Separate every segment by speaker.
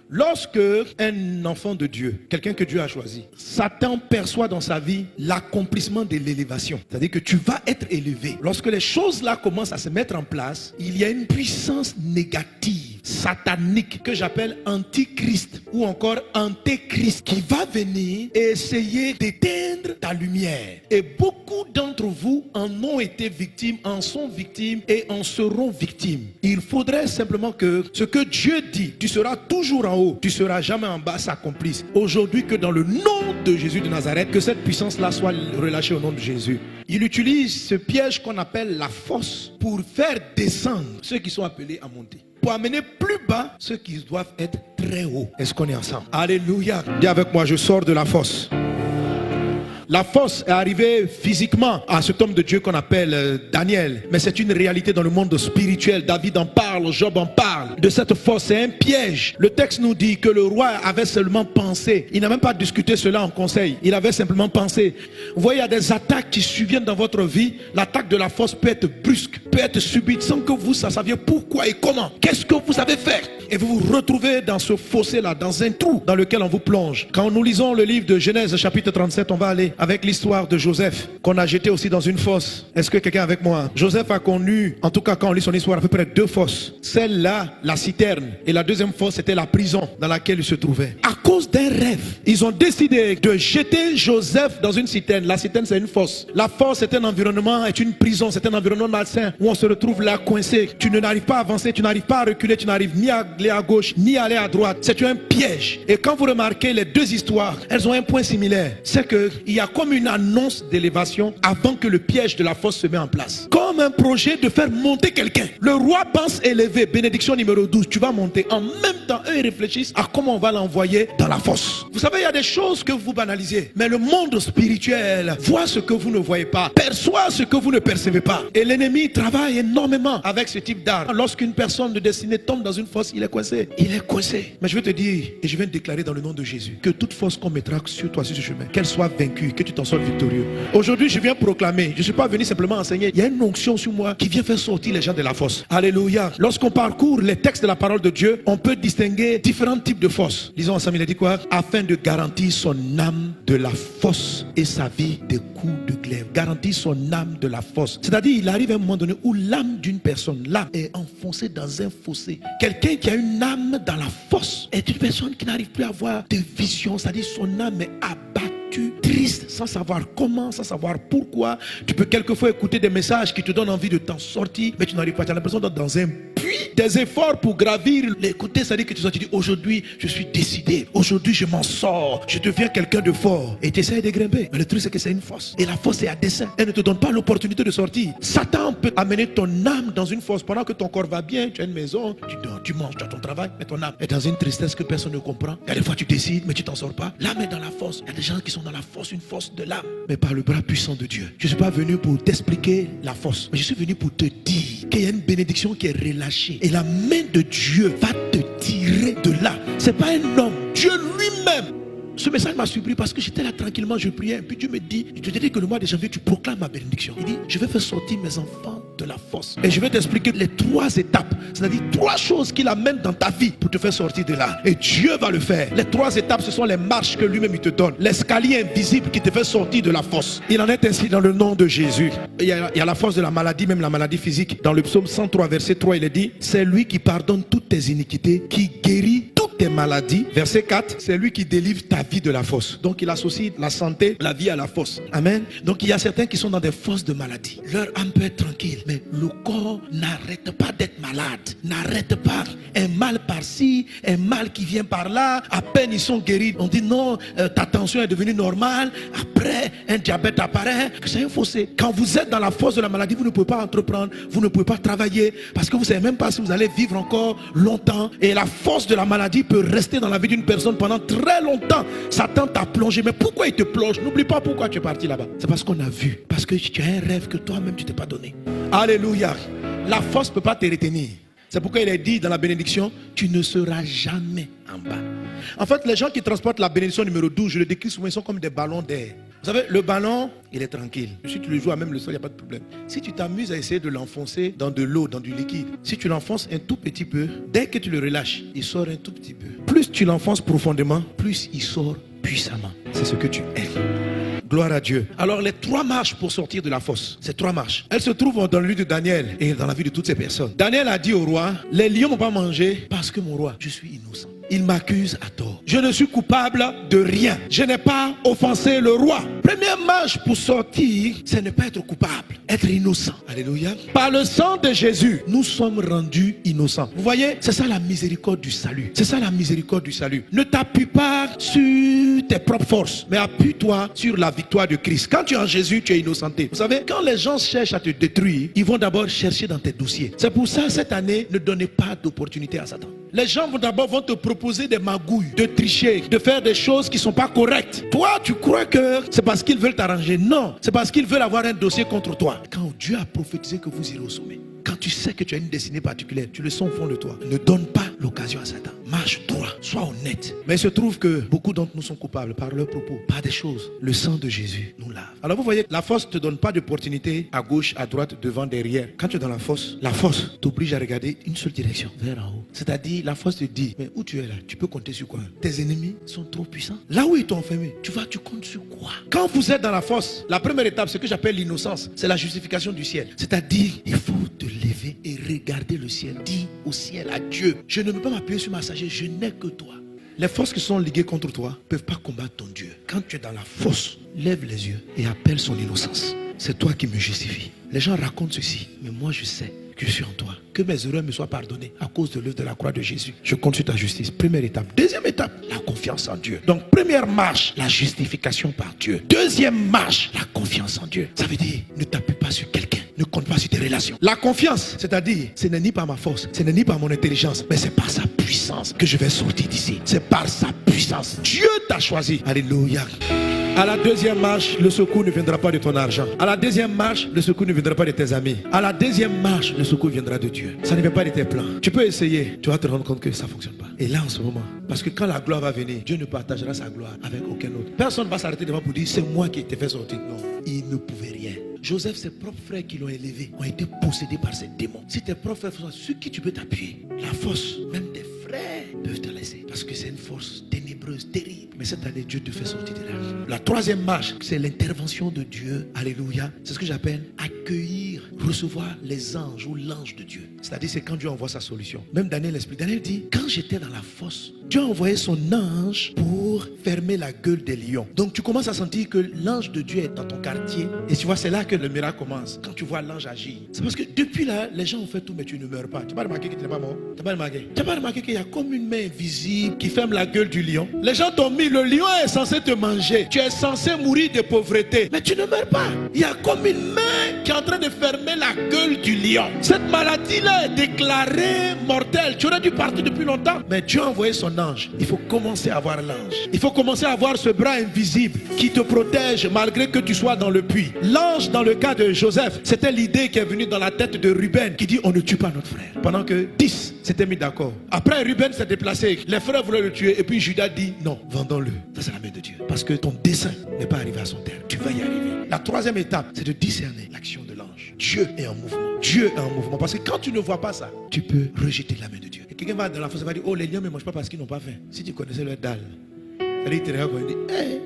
Speaker 1: Lorsque un enfant de Dieu, quelqu'un que Dieu a choisi, Satan perçoit dans sa vie l'accomplissement de l'élévation. C'est-à-dire que tu vas être élevé. Lorsque les choses là commencent à se mettre en place, il y a une puissance négative, satanique, que j'appelle antichrist ou encore antéchrist, qui va venir et essayer d'éteindre ta lumière. Et beaucoup d'entre vous en ont été victimes, en sont victimes et en seront victimes. Il faudrait simplement que ce que Dieu dit, tu seras toujours en haut, tu seras jamais en bas, s'accomplisse. Aujourd'hui, que dans le nom de Jésus de Nazareth, que cette puissance-là soit relâchée au nom de Jésus. Il utilise ce piège qu'on appelle la force pour faire descendre ceux qui sont appelés à monter, pour amener plus bas ceux qui doivent être très hauts. Est-ce qu'on est ensemble? Alléluia. Dis avec moi, je sors de la fosse. La fosse est arrivée physiquement à cet homme de Dieu qu'on appelle Daniel. Mais c'est une réalité dans le monde spirituel. David en parle, Job en parle. De cette fosse, c'est un piège. Le texte nous dit que le roi avait seulement pensé. Il n'a même pas discuté cela en conseil. Il avait simplement pensé. Vous voyez, il y a des attaques qui surviennent dans votre vie. L'attaque de la fosse peut être brusque, peut être subite, sans que vous sachiez pourquoi et comment. Qu'est-ce que vous avez fait? Et vous vous retrouvez dans ce fossé-là, dans un trou dans lequel on vous plonge. Quand nous lisons le livre de Genèse chapitre 37, on va aller avec l'histoire de Joseph, qu'on a jeté aussi dans une fosse. Est-ce que quelqu'un est avec moi? Joseph a connu, en tout cas quand on lit son histoire, à peu près 2 fosses. Celle-là, la citerne, et la deuxième fosse, c'était la prison dans laquelle il se trouvait. À cause d'un rêve, ils ont décidé de jeter Joseph dans une citerne. La citerne, c'est une fosse. La fosse, c'est un environnement, est une prison, c'est un environnement malsain où on se retrouve là coincé. Tu n'arrives pas à avancer, tu n'arrives pas à reculer, tu n'arrives ni à aller à gauche, ni à aller à droite. C'est un piège. Et quand vous remarquez les 2 histoires, elles ont un point similaire. C'est qu'il y a comme une annonce d'élévation avant que le piège de la fosse se mette en place. Comme un projet de faire monter quelqu'un. Le roi pense élever, bénédiction numéro 12, tu vas monter. En même temps, eux, ils réfléchissent à comment on va l'envoyer dans la fosse. Vous savez, il y a des choses que vous banalisez. Mais le monde spirituel voit ce que vous ne voyez pas, perçoit ce que vous ne percevez pas. Et l'ennemi travaille énormément avec ce type d'arme. Lorsqu'une personne de destinée tombe dans une fosse, il est coincé. Il est coincé. Mais je vais te dire, et je viens de déclarer dans le nom de Jésus, que toute force qu'on mettra sur toi sur ce chemin, qu'elle soit vaincue, que tu t'en sortes victorieux. Aujourd'hui, je viens proclamer. Je ne suis pas venu simplement enseigner. Il y a une onction sur moi qui vient faire sortir les gens de la fosse. Alléluia. Lorsqu'on parcourt les textes de la parole de Dieu, on peut distinguer différents types de fosses. Lisons ensemble, il a dit quoi? Afin de garantir son âme de la fosse et sa vie des coups de glaive. Garantir son âme de la fosse. C'est-à-dire, il arrive à un moment donné où l'âme d'une personne, l'âme est enfoncée dans un fossé. Quelqu'un qui a une âme dans la fosse est une personne qui n'arrive plus à avoir de vision. C'est-à-dire, son âme est abattue, triste, sans savoir comment, sans savoir pourquoi. Tu peux quelquefois écouter des messages qui te donnent envie de t'en sortir, mais tu n'arrives pas. Tu as l'impression d'être dans un puits. Des efforts pour gravir l'écouter, c'est-à-dire que tu dis aujourd'hui, je suis décidé. Aujourd'hui, je m'en sors. Je deviens quelqu'un de fort. Et tu essaies de grimper. Mais le truc, c'est que c'est une fosse. Et la fosse est à dessein. Elle ne te donne pas l'opportunité de sortir. Satan peut amener ton âme dans une fosse pendant que ton corps va bien. Tu as une maison, tu dors, tu manges, tu as ton travail. Mais ton âme est dans une tristesse que personne ne comprend. Il y a des fois, tu décides, mais tu t'en sors pas. L'âme est dans la fosse. Il y a des gens qui sont dans la fosse, une fosse de l'âme, mais par le bras puissant de Dieu. Je ne suis pas venu pour t'expliquer la fosse, mais je suis venu pour te dire qu'il y a une bénédiction qui est relâchée. Et la main de Dieu va te tirer de là. Ce n'est pas un homme, Dieu lui-même. Ce message m'a surpris parce que j'étais là tranquillement, je priais. Et puis Dieu me dit, je te dis que le mois de janvier, tu proclames ma bénédiction. Il dit, je vais faire sortir mes enfants de la fosse. Et je vais t'expliquer les 3 étapes. C'est-à-dire 3 choses qu'il amène dans ta vie pour te faire sortir de là. Et Dieu va le faire. Les 3 étapes, ce sont les marches que lui-même il te donne. L'escalier invisible qui te fait sortir de la fosse. Il en est ainsi dans le nom de Jésus. Il y a la force de la maladie, même la maladie physique. Dans le psaume 103, verset 3, il est dit, c'est lui qui pardonne toutes tes iniquités, qui guérit toutes tes maladies. Verset 4, c'est lui qui délivre ta vie de la fosse. Donc il associe la santé, la vie à la fosse. Amen. Donc il y a certains qui sont dans des fosses de maladie. Leur âme peut être tranquille, mais le corps n'arrête pas d'être malade. N'arrête pas. Un mal par-ci, un mal qui vient par là. À peine ils sont guéris, on dit non, ta tension est devenue normale. Après, un diabète apparaît. C'est un fossé. Quand vous êtes dans la fosse de la maladie, vous ne pouvez pas entreprendre, vous ne pouvez pas travailler, parce que vous ne savez même pas si vous allez vivre encore longtemps. Et la force de la maladie peut rester dans la vie d'une personne pendant très longtemps. Satan t'a plongé. Mais pourquoi il te plonge? N'oublie pas pourquoi tu es parti là-bas. C'est parce qu'on a vu. Parce que tu as un rêve que toi-même tu t'es pas donné. Alléluia. La force ne peut pas te retenir. C'est pourquoi il est dit dans la bénédiction, tu ne seras jamais en bas. En fait, les gens qui transportent la bénédiction numéro 12, je le décris souvent, ils sont comme des ballons d'air. Vous savez, le ballon, il est tranquille. Si tu le joues à même le sol, il n'y a pas de problème. Si tu t'amuses à essayer de l'enfoncer dans de l'eau, dans du liquide, si tu l'enfonces un tout petit peu, dès que tu le relâches, il sort un tout petit peu. Plus tu l'enfonces profondément, plus il sort puissamment. C'est ce que tu es. Gloire à Dieu. Alors les 3 marches pour sortir de la fosse, ces 3 marches, elles se trouvent dans le livre de Daniel et dans la vie de toutes ces personnes. Daniel a dit au roi, les lions m'ont pas mangé parce que mon roi, je suis innocent. Il m'accuse à tort. Je ne suis coupable de rien. Je n'ai pas offensé le roi. Première marche pour sortir, c'est ne pas être coupable, être innocent. Alléluia. Par le sang de Jésus, nous sommes rendus innocents. Vous voyez, c'est ça la miséricorde du salut. C'est ça la miséricorde du salut. Ne t'appuie pas sur tes propres forces, mais appuie-toi sur la victoire de Christ. Quand tu es en Jésus, tu es innocenté. Vous savez, quand les gens cherchent à te détruire, ils vont d'abord chercher dans tes dossiers. C'est pour ça, cette année, ne donnez pas d'opportunité à Satan. Les gens vont d'abord te proposer des magouilles, de tricher, de faire des choses qui ne sont pas correctes. Toi, tu crois que c'est parce qu'ils veulent t'arranger. Non, c'est parce qu'ils veulent avoir un dossier contre toi. Quand Dieu a prophétisé que vous irez au sommet, quand tu sais que tu as une destinée particulière, tu le sens au fond de toi. Ne donne pas l'occasion à Satan. Marche droit, sois honnête. Mais il se trouve que beaucoup d'entre nous sont coupables par leurs propos, par des choses. Le sang de Jésus nous lave. Alors vous voyez, la fosse ne te donne pas d'opportunité à gauche, à droite, devant, derrière. Quand tu es dans la fosse t'oblige à regarder une seule direction, vers en haut. C'est-à-dire, la fosse te dit, mais où tu es là, tu peux compter sur quoi? Tes ennemis sont trop puissants. Là où ils t'ont enfermé, tu comptes sur quoi? Quand vous êtes dans la fosse, la première étape, ce que j'appelle l'innocence, c'est la justification du ciel. C'est-à-dire, il faut te lever et regarder le ciel. Dis au ciel, à Dieu, je ne peux pas m'appuyer sur ma sagesse, je n'ai que toi. Les forces qui sont liguées contre toi ne peuvent pas combattre ton Dieu. Quand tu es dans la fosse, lève les yeux et appelle son innocence. C'est toi qui me justifie. Les gens racontent ceci, mais moi je sais que je suis en toi. Que mes erreurs me soient pardonnées à cause de l'œuvre de la croix de Jésus. Je compte sur ta justice. Première étape. Deuxième étape, la confiance en Dieu. Donc première marche, la justification par Dieu. Deuxième marche, la confiance en Dieu. Ça veut dire, ne t'appuie pas sur quelqu'un. Ne compte pas sur tes relations. La confiance, c'est-à-dire, ce n'est ni par ma force, ce n'est ni par mon intelligence, mais c'est par sa puissance que je vais sortir d'ici. C'est par sa puissance. Dieu t'a choisi. Alléluia. À la deuxième marche, le secours ne viendra pas de ton argent. À la deuxième marche, le secours ne viendra pas de tes amis. À la deuxième marche, le secours viendra de Dieu. Ça ne vient pas de tes plans. Tu peux essayer, tu vas te rendre compte que ça ne fonctionne pas. Et là, en ce moment, parce que quand la gloire va venir, Dieu ne partagera sa gloire avec aucun autre. Personne ne va s'arrêter devant pour dire, c'est moi qui t'ai fait sortir. Non, il ne pouvait rien. Joseph, ses propres frères qui l'ont élevé, ont été possédés par ces démons. Si tes propres frères sont sur qui tu peux t'appuyer, la force, même tes frères peuvent te laisser. Parce que c'est une force ténébreuse, terrible. Mais cette année, Dieu te fait sortir de là. La troisième marche, c'est l'intervention de Dieu. Alléluia. C'est ce que j'appelle accueillir, recevoir les anges ou l'ange de Dieu. C'est-à-dire, c'est quand Dieu envoie sa solution. Même Daniel l'explique. Daniel dit, quand j'étais dans la fosse, Dieu a envoyé son ange pour fermer la gueule des lions. Donc tu commences à sentir que l'ange de Dieu est dans ton quartier. Et tu vois, c'est là que le miracle commence. Quand tu vois l'ange agir. C'est parce que depuis là, les gens ont fait tout, mais tu ne meurs pas. Tu n'as pas remarqué que tu n'es pas mort? Tu n'as pas remarqué? Tu n'as pas remarqué qu'il y a comme une main invisible qui ferme la gueule du lion? Les gens t'ont mis, le lion est censé te manger. Tu es censé mourir de pauvreté. Mais tu ne meurs pas. Il y a comme une main qui est en train de fermer la gueule du lion. Cette maladie-là est déclarée mortelle. Tu aurais dû partir depuis longtemps. Mais Dieu a envoyé son ange. Il faut commencer à voir l'ange. Il faut commencer à voir ce bras invisible qui te protège malgré que tu sois dans le puits. L'ange, dans le cas de Joseph, c'était l'idée qui est venue dans la tête de Ruben qui dit, on ne tue pas notre frère. Pendant que 10 s'étaient mis d'accord. Après, Ruben s'est déplacé. Les frères voulaient le tuer. Et puis Judas dit, non, vendons-le. Ça, c'est la main de Dieu. Parce que ton dessein n'est pas arrivé à son terme. Tu vas y arriver. La troisième étape, c'est de discerner l'action de l'ange. Dieu est en mouvement. Dieu est en mouvement. Parce que quand tu ne vois pas ça, tu peux rejeter la main de Dieu. Et quelqu'un va dans la fosse et va dire, oh, les lions ne mangent pas parce qu'ils n'ont pas faim. Si tu connaissais leur dalle, il te regarde et dit,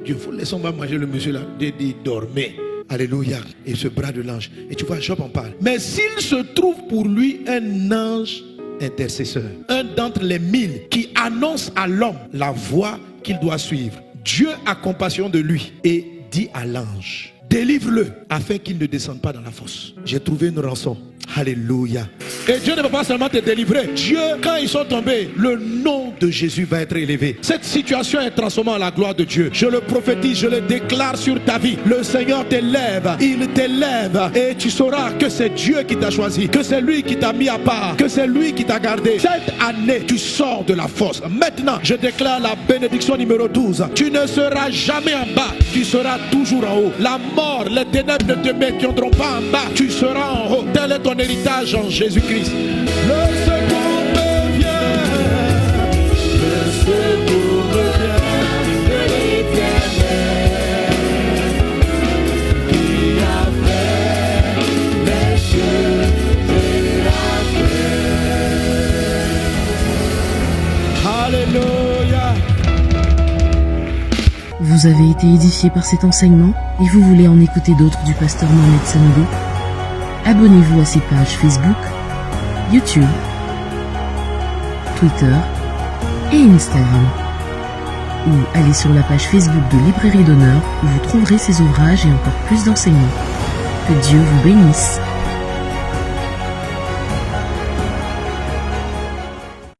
Speaker 1: Dieu, faut laisser moi manger le monsieur là. Il dormait. Alléluia. Et ce bras de l'ange. Et tu vois, Job en parle. Mais s'il se trouve pour lui un ange intercesseur, un d'entre les 1000 qui annonce à l'homme la voie qu'il doit suivre, Dieu a compassion de lui et dit à l'ange, délivre-le afin qu'il ne descende pas dans la fosse. J'ai trouvé une rançon. Alléluia. Et Dieu ne va pas seulement te délivrer. Dieu, quand ils sont tombés, le nom de Jésus va être élevé. Cette situation est transformée en la gloire de Dieu. Je le prophétise, je le déclare sur ta vie. Le Seigneur t'élève, il t'élève. Et tu sauras que c'est Dieu qui t'a choisi, que c'est lui qui t'a mis à part, que c'est lui qui t'a gardé. Cette année, tu sors de la fosse. Maintenant, je déclare la bénédiction numéro 12. Tu ne seras jamais en bas, tu seras toujours en haut. La mort, les ténèbres ne te maintiendront pas en bas, tu seras en haut. Tel est ton héritage en Jésus-Christ. Le secours me vient, le secours me vient de l'Éternel.
Speaker 2: Vous avez été édifié par cet enseignement et vous voulez en écouter d'autres du pasteur Mohamed Sanogo? Abonnez-vous à ses pages Facebook, YouTube, Twitter et Instagram. Ou allez sur la page Facebook de Librairie d'Honneur où vous trouverez ses ouvrages et encore plus d'enseignements. Que Dieu vous bénisse.